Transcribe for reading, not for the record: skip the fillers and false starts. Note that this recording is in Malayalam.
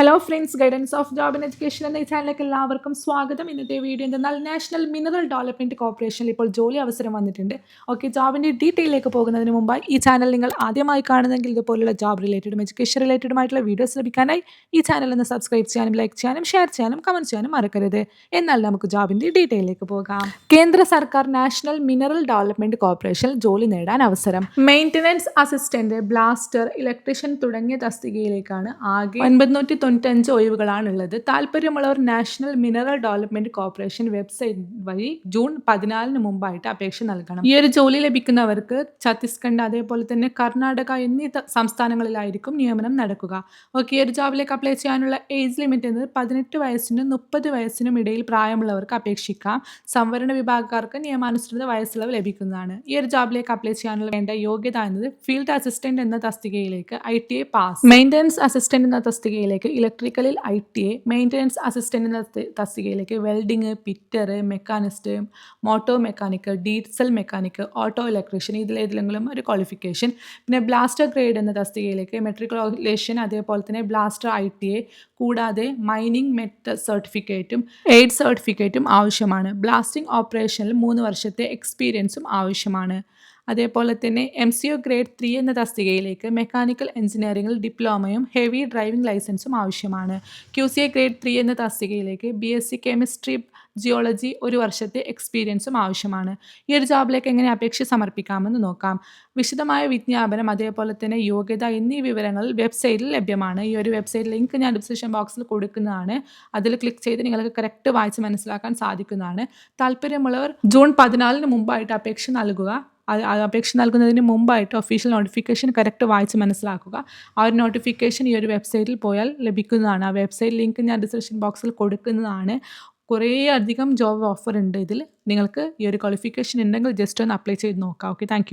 Hello friends, guidance of job and education എന്ന ഈ ചാനലിലേക്ക് എല്ലാവർക്കും സ്വാഗതം. ഇന്നത്തെ വീഡിയോ എന്തെന്നാൽ നാഷണൽ മിനറൽ ഡെവലപ്മെൻറ്റ് കോർപ്പറേഷനിൽ ഇപ്പോൾ ജോലി അവസരം വന്നിട്ടുണ്ട്. ഓക്കെ, ജോബിൻ്റെ ഡീറ്റെയിലേക്ക് പോകുന്നതിന് മുമ്പായി ഈ ചാനൽ നിങ്ങൾ ആദ്യമായി കാണുന്നെങ്കിൽ ഇതുപോലുള്ള ജോബ് റിലേറ്റഡും എഡ്യൂക്കേഷൻ റിലേറ്റഡുമായിട്ടുള്ള വീഡിയോസ് ലഭിക്കാനായി ഈ ചാനൽ ഒന്ന് സബ്സ്ക്രൈബ് ചെയ്യാനും ലൈക്ക് ചെയ്യാനും ഷെയർ ചെയ്യാനും കമൻറ്റ് ചെയ്യാനും മറക്കരുത്. എന്നാൽ നമുക്ക് ജോബിൻ്റെ ഡീറ്റെയിലേക്ക് പോകാം. കേന്ദ്ര സർക്കാർ നാഷണൽ മിനറൽ ഡെവലപ്മെൻറ്റ് കോർപ്പറേഷനിൽ ജോലി നേടാൻ അവസരം. മെയിൻ്റനൻസ് അസിസ്റ്റന്റ്, ബ്ലാസ്റ്റർ, ഇലക്ട്രീഷ്യൻ തുടങ്ങിയ തസ്തികയിലേക്കാണ് ആകെ 995 ഒഴിവുകളാണുള്ളത്. താല്പര്യമുള്ളവർ national mineral development corporation website വഴി ജൂൺ 14 മുമ്പായിട്ട് അപേക്ഷ നൽകണം. ഈ ഒരു ജോലി ലഭിക്കുന്നവർക്ക് ഛത്തീസ്ഗഡ്, അതേപോലെ തന്നെ കർണാടക എന്നീ സംസ്ഥാനങ്ങളിലായിരിക്കും നിയമനം നടക്കുക. ഓക്കെ, ഈ ഒരു ജോബിലേക്ക് അപ്ലൈ ചെയ്യാനുള്ള ഏജ് ലിമിറ്റ് എന്നത് 18 വയസ്സിനും 30 വയസ്സിനും ഇടയിൽ പ്രായമുള്ളവർക്ക് അപേക്ഷിക്കാം. സംവരണ വിഭാഗക്കാർക്ക് നിയമാനുസൃത വയസ്സിളവ് ലഭിക്കുന്നതാണ്. ഈ ഒരു ജോബിലേക്ക് അപ്ലൈ ചെയ്യാനുള്ള വേണ്ട യോഗ്യത എന്നത് ഫീൽഡ് അസിസ്റ്റന്റ് എന്ന തസ്തികയിലേക്ക് ITA പാസ്, മെയിൻ്റനൻസ് അസിസ്റ്റന്റ് എന്ന തസ്തികയിലേക്ക് ഇലക്ട്രിക്കലിൽ ITA, മെയിൻ്റനൻസ് അസിസ്റ്റന്റ് എന്ന തസ്തികയിലേക്ക് welding, fitter, machinist, motor mechanic, diesel mechanic, auto electrician ഇതിലേതെങ്കിലും ഒരു ക്വാളിഫിക്കേഷൻ. പിന്നെ ബ്ലാസ്റ്റർ ഗ്രേഡ് എന്ന തസ്തികയിലേക്ക് മെട്രിക്കുലേഷൻ, അതേപോലെ തന്നെ ബ്ലാസ്റ്റർ ITA കൂടാതെ മൈനിങ് മെറ്റ് സർട്ടിഫിക്കറ്റും എയ്ഡ് സർട്ടിഫിക്കറ്റും ആവശ്യമാണ്. ബ്ലാസ്റ്റിംഗ് ഓപ്പറേഷനിൽ 3 വർഷത്തെ എക്സ്പീരിയൻസും ആവശ്യമാണ്. അതേപോലെ തന്നെ MCO ഗ്രേഡ് 3 എന്ന തസ്തികയിലേക്ക് മെക്കാനിക്കൽ എഞ്ചിനീയറിംഗിൽ ഡിപ്ലോമയും ഹെവി ഡ്രൈവിംഗ് ലൈസൻസും ആവശ്യമാണ്. QCA ഗ്രേഡ് 3 എന്ന തസ്തികയിലേക്ക് BSc കെമിസ്ട്രി, ജിയോളജി 1 വർഷത്തെ എക്സ്പീരിയൻസും ആവശ്യമാണ്. ഈ ഒരു ജോബിലേക്ക് എങ്ങനെ അപേക്ഷ സമർപ്പിക്കാമെന്ന് നോക്കാം. വിശദമായ വിജ്ഞാപനം, അതേപോലെ തന്നെ യോഗ്യത എന്നീ വിവരങ്ങൾ വെബ്സൈറ്റിൽ ലഭ്യമാണ്. ഈ ഒരു വെബ്സൈറ്റ് ലിങ്ക് ഞാൻ ഡിസ്ക്രിപ്ഷൻ ബോക്സിൽ കൊടുക്കുന്നതാണ്. അതിൽ ക്ലിക്ക് ചെയ്ത് നിങ്ങൾക്ക് കറക്റ്റ് വായിച്ച് മനസ്സിലാക്കാൻ സാധിക്കുന്നതാണ്. താല്പര്യമുള്ളവർ ജൂൺ 14 മുമ്പായിട്ട് അപേക്ഷ നൽകുക. അപേക്ഷ നൽകുന്നതിന് മുമ്പായിട്ട് ഒഫീഷ്യൽ നോട്ടിഫിക്കേഷൻ കറക്റ്റ് വായിച്ച് മനസ്സിലാക്കുക. ആ ഒരു നോട്ടിഫിക്കേഷൻ ഈ ഒരു വെബ്സൈറ്റിൽ പോയാൽ ലഭിക്കുന്നതാണ്. ആ വെബ്സൈറ്റ് ലിങ്ക് ഞാൻ ഡിസ്ക്രിപ്ഷൻ ബോക്സിൽ കൊടുക്കുന്നതാണ്. കുറേ അധികം ജോബ് ഓഫർ ഉണ്ട് ഇതിൽ. നിങ്ങൾക്ക് ഈ ഒരു ക്വാളിഫിക്കേഷൻ ഉണ്ടെങ്കിൽ ജസ്റ്റ് ഒന്ന് അപ്ലൈ ചെയ്ത് നോക്കാം. Okay, thank